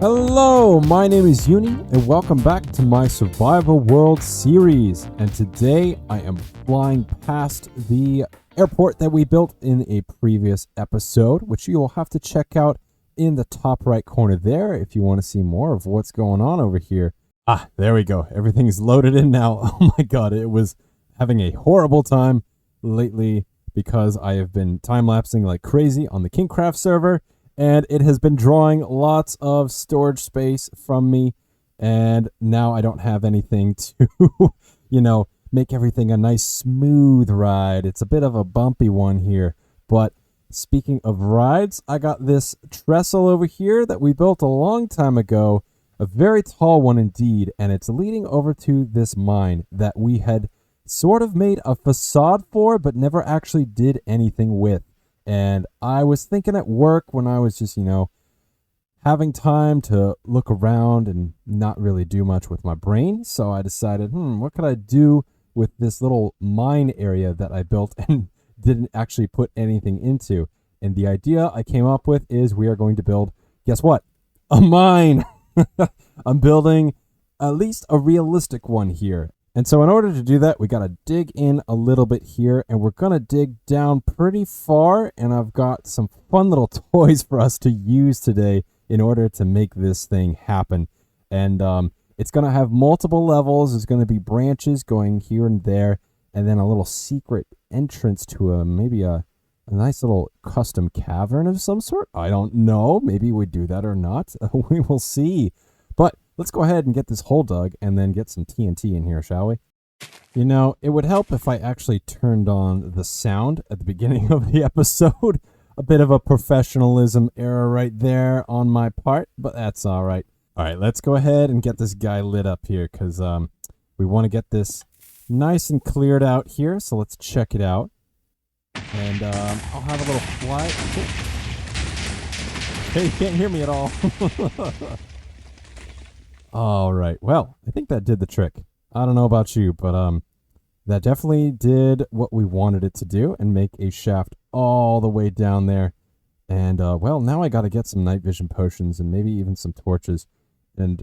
Hello, my name is Uni, and welcome back to my Survival World series. And today I am flying past the airport that we built in a previous episode, which you will have to check out in the top right corner there if you want to see more of what's going on over here. There we go. Everything's loaded in now. Oh my god, it was having a horrible time lately because I have been time-lapsing like crazy on the KingCraft server. And it has been drawing lots of storage space from me. And now I don't have anything to, make everything a nice smooth ride. It's a bit of a bumpy one here. But speaking of rides, I got this trestle over here that we built a long time ago. A very tall one indeed. And it's leading over to this mine that we had sort of made a facade for, but never actually did anything with. And I was thinking at work when I was just, having time to look around and not really do much with my brain. So I decided, what could I do with this little mine area that I built and didn't actually put anything into? And the idea I came up with is we are going to build, guess what? A mine! I'm building at least a realistic one here. And so in order to do that, we got to dig in a little bit here, and we're going to dig down pretty far, and I've got some fun little toys for us to use today in order to make this thing happen. And it's going to have multiple levels. There's going to be branches going here and there, and then a little secret entrance to maybe a nice little custom cavern of some sort. I don't know. Maybe we do that or not. We will see. But let's go ahead and get this hole dug and then get some TNT in here, shall we? It would help if I actually turned on the sound at the beginning of the episode. A bit of a professionalism error right there on my part, but that's all right. All right, let's go ahead and get this guy lit up here because we want to get this nice and cleared out here. So let's check it out. And I'll have a little fly. Okay, you can't hear me at all. All right. Well, I think that did the trick. I don't know about you, but that definitely did what we wanted it to do and make a shaft all the way down there. And well, now I got to get some night vision potions and maybe even some torches. And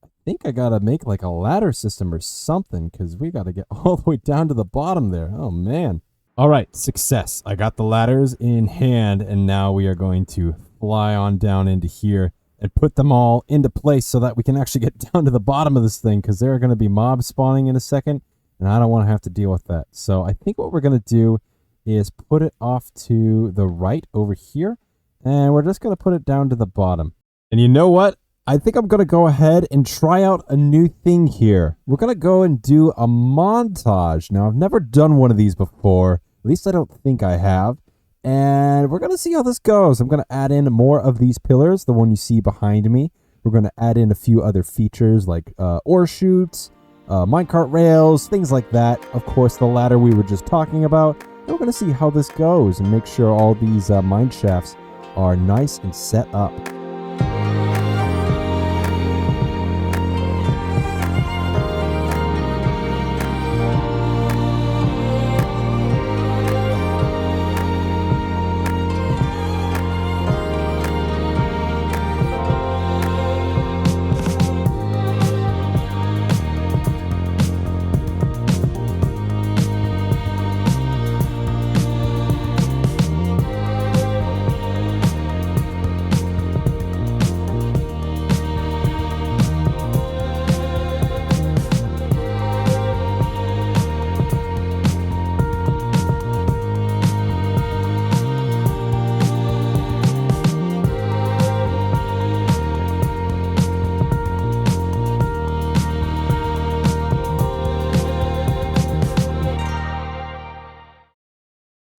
I think I got to make like a ladder system or something because we got to get all the way down to the bottom there. Oh, man. All right. Success. I got the ladders in hand, and now we are going to fly on down into here and put them all into place so that we can actually get down to the bottom of this thing because there are going to be mobs spawning in a second, and I don't want to have to deal with that. So I think what we're going to do is put it off to the right over here, and we're just going to put it down to the bottom. And you know what? I think I'm going to go ahead and try out a new thing here. We're going to go and do a montage. Now, I've never done one of these before. At least I don't think I have. And we're going to see how this goes. I'm going to add in more of these pillars, the one you see behind me. We're going to add in a few other features like ore chutes, minecart rails, things like that. Of course, the ladder we were just talking about. And we're going to see how this goes and make sure all these mine shafts are nice and set up.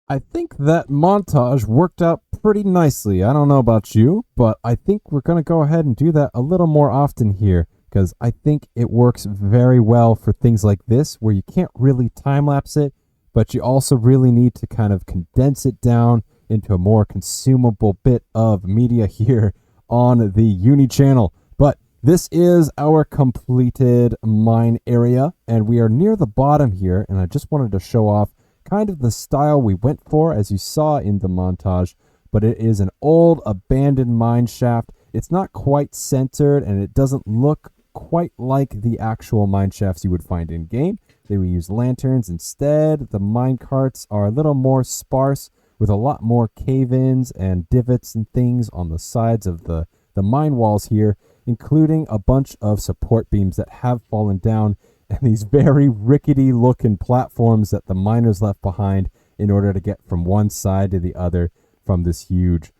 I think that montage worked out pretty nicely. I don't know about you, but I think we're going to go ahead and do that a little more often here because I think it works very well for things like this where you can't really time-lapse it, but you also really need to kind of condense it down into a more consumable bit of media here on the Uni channel. But this is our completed mine area, and we are near the bottom here, and I just wanted to show off kind of the style we went for, as you saw in the montage. But it is an old abandoned mine shaft. it's not quite centered, and it doesn't look quite like the actual mine shafts you would find in game. They would use lanterns instead. The mine carts are a little more sparse, with a lot more cave-ins and divots and things on the sides of the mine walls here, including a bunch of support beams that have fallen down, and these very rickety looking platforms that the miners left behind in order to get from one side to the other from this huge,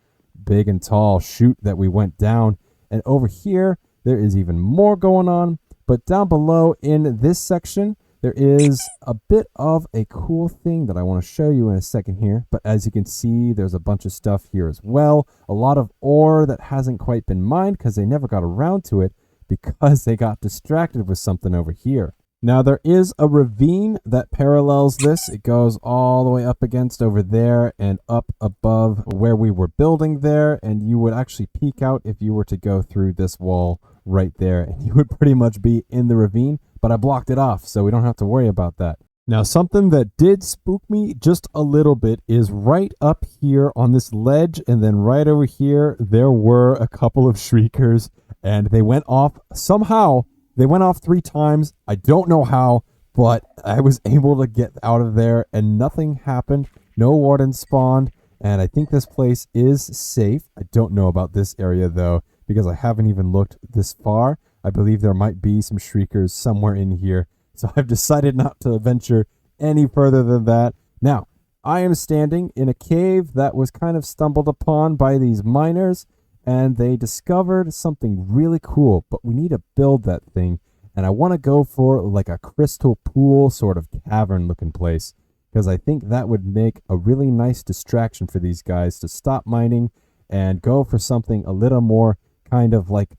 big and tall chute that we went down. And over here, there is even more going on. But down below in this section, there is a bit of a cool thing that I want to show you in a second here. But as you can see, there's a bunch of stuff here as well. A lot of ore that hasn't quite been mined because they never got around to it because they got distracted with something over here. Now, there is a ravine that parallels this. It goes all the way up against over there and up above where we were building there. And you would actually peek out if you were to go through this wall right there. And you would pretty much be in the ravine. But I blocked it off, so we don't have to worry about that. Now, something that did spook me just a little bit is right up here on this ledge. And then right over here, there were a couple of shriekers. And they went off somehow. They went off 3 times. I don't know how, but I was able to get out of there and nothing happened. No wardens spawned, and I think this place is safe. I don't know about this area, though, because I haven't even looked this far. I believe there might be some shriekers somewhere in here, so I've decided not to venture any further than that. Now, I am standing in a cave that was kind of stumbled upon by these miners, and they discovered something really cool, but we need to build that thing. And I want to go for like a crystal pool sort of cavern looking place, because I think that would make a really nice distraction for these guys to stop mining and go for something a little more kind of like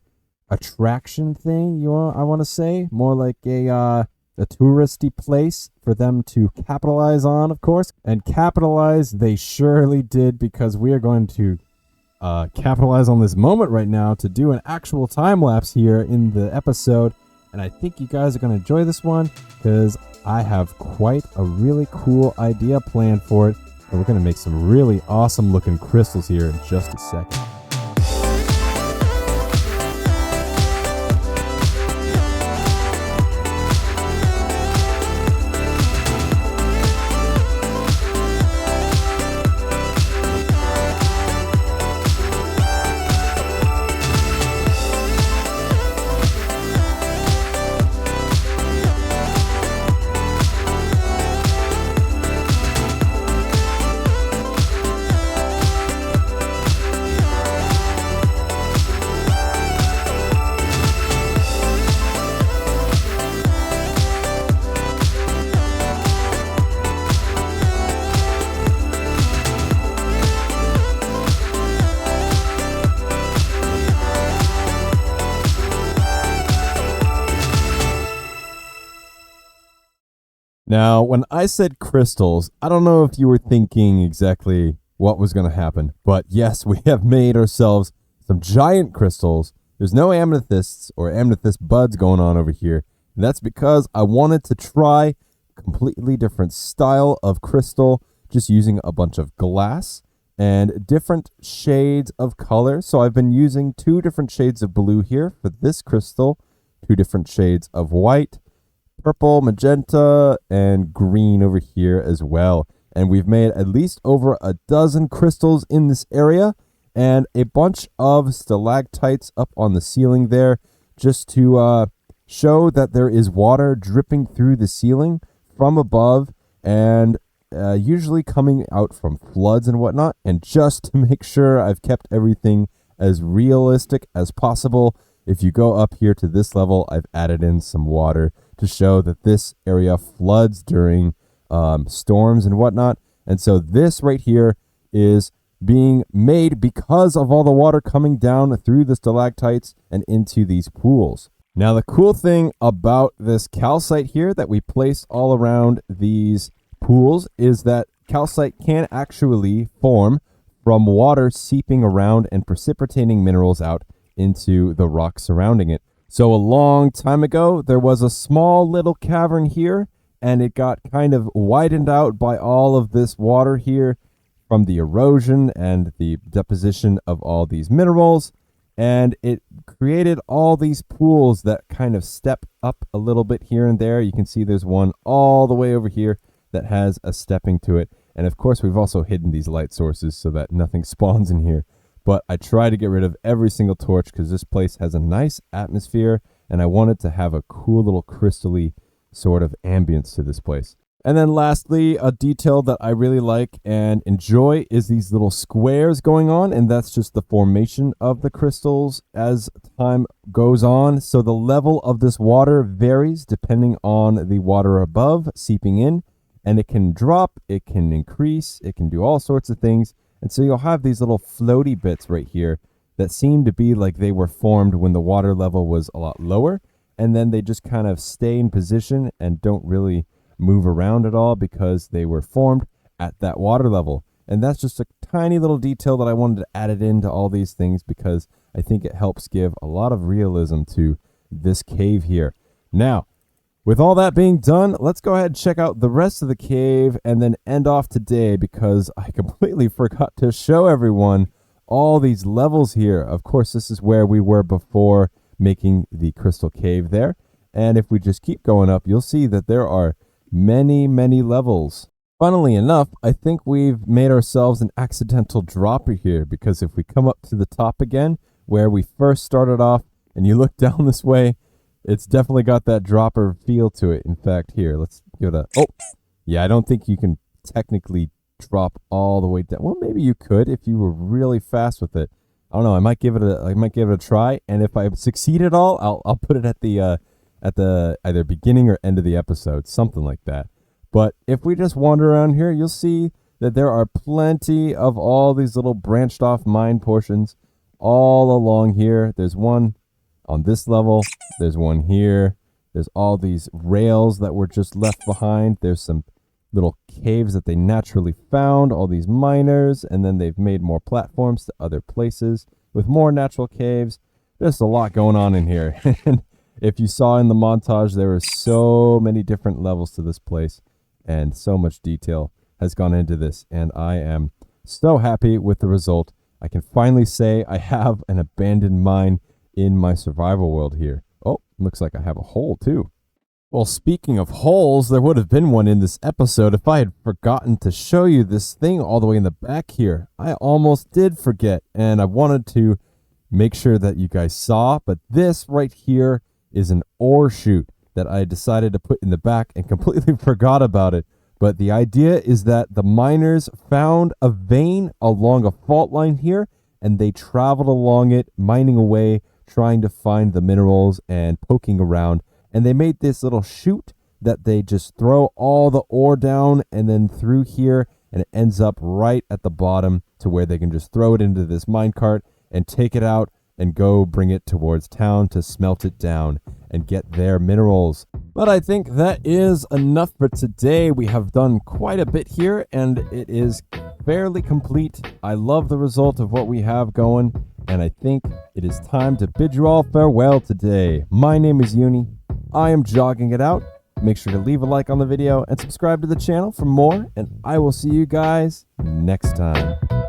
attraction thing. I want to say more like a touristy place for them to capitalize on, of course. And capitalize they surely did, because we are going to capitalize on this moment right now to do an actual time lapse here in the episode. And I think you guys are going to enjoy this one, because I have quite a really cool idea planned for it. And we're going to make some really awesome looking crystals here in just a second. Now, when I said crystals, I don't know if you were thinking exactly what was going to happen, but yes, we have made ourselves some giant crystals. There's no amethysts or amethyst buds going on over here. And that's because I wanted to try a completely different style of crystal, just using a bunch of glass and different shades of color. So I've been using 2 different shades of blue here for this crystal, 2 different shades of white, purple, magenta, and green over here as well. And we've made at least over a dozen crystals in this area and a bunch of stalactites up on the ceiling there, just to show that there is water dripping through the ceiling from above, and usually coming out from floods and whatnot. And just to make sure I've kept everything as realistic as possible, if you go up here to this level, I've added in some water to show that this area floods during storms and whatnot. And so this right here is being made because of all the water coming down through the stalactites and into these pools. Now, the cool thing about this calcite here that we place all around these pools is that calcite can actually form from water seeping around and precipitating minerals out into the rock surrounding it. So a long time ago, there was a small little cavern here, and it got kind of widened out by all of this water here from the erosion and the deposition of all these minerals. and it created all these pools that kind of step up a little bit here and there. You can see there's one all the way over here that has a stepping to it. And of course, we've also hidden these light sources so that nothing spawns in here. But I try to get rid of every single torch because this place has a nice atmosphere, and I wanted to have a cool little crystal-y sort of ambience to this place. And then lastly, a detail that I really like and enjoy is these little squares going on, and that's just the formation of the crystals as time goes on. So the level of this water varies depending on the water above seeping in, and it can drop, it can increase, it can do all sorts of things. And so you'll have these little floaty bits right here that seem to be like they were formed when the water level was a lot lower, and then they just kind of stay in position and don't really move around at all because they were formed at that water level. And that's just a tiny little detail that I wanted to add it into all these things because I think it helps give a lot of realism to this cave here. Now, with all that being done, let's go ahead and check out the rest of the cave and then end off today because I completely forgot to show everyone all these levels here. Of course, this is where we were before making the crystal cave there. And if we just keep going up, you'll see that there are many, many levels. Funnily enough, I think we've made ourselves an accidental dropper here because if we come up to the top again, where we first started off, and you look down this way, it's definitely got that dropper feel to it. In fact, here, let's give it a... Oh, yeah, I don't think you can technically drop all the way down. Well, maybe you could if you were really fast with it. I don't know. I might give it a try, and if I succeed at all, I'll put it at the either beginning or end of the episode, something like that. But if we just wander around here, you'll see that there are plenty of all these little branched off mine portions all along here. There's one on this level. There's one here. There's all these rails that were just left behind. There's some little caves that they naturally found, all these miners, and then they've made more platforms to other places with more natural caves. There's a lot going on in here. If you saw in the montage, there were so many different levels to this place, and so much detail has gone into this, and I am so happy with the result. I can finally say I have an abandoned mine in my survival world here. Oh, looks like I have a hole too. Well, speaking of holes, there would have been one in this episode if I had forgotten to show you this thing all the way in the back here. I almost did forget, and I wanted to make sure that you guys saw, but this right here is an ore chute that I decided to put in the back and completely forgot about it. But the idea is that the miners found a vein along a fault line here, and they traveled along it, mining away, trying to find the minerals and poking around. And they made this little chute that they just throw all the ore down and then through here, and it ends up right at the bottom to where they can just throw it into this minecart and take it out and go bring it towards town to smelt it down and get their minerals. But I think that is enough for today. We have done quite a bit here, and it is fairly complete. I love the result of what we have going, and I think it is time to bid you all farewell today. My name is Uni. I am jogging it out. Make sure to leave a like on the video and subscribe to the channel for more, and I will see you guys next time.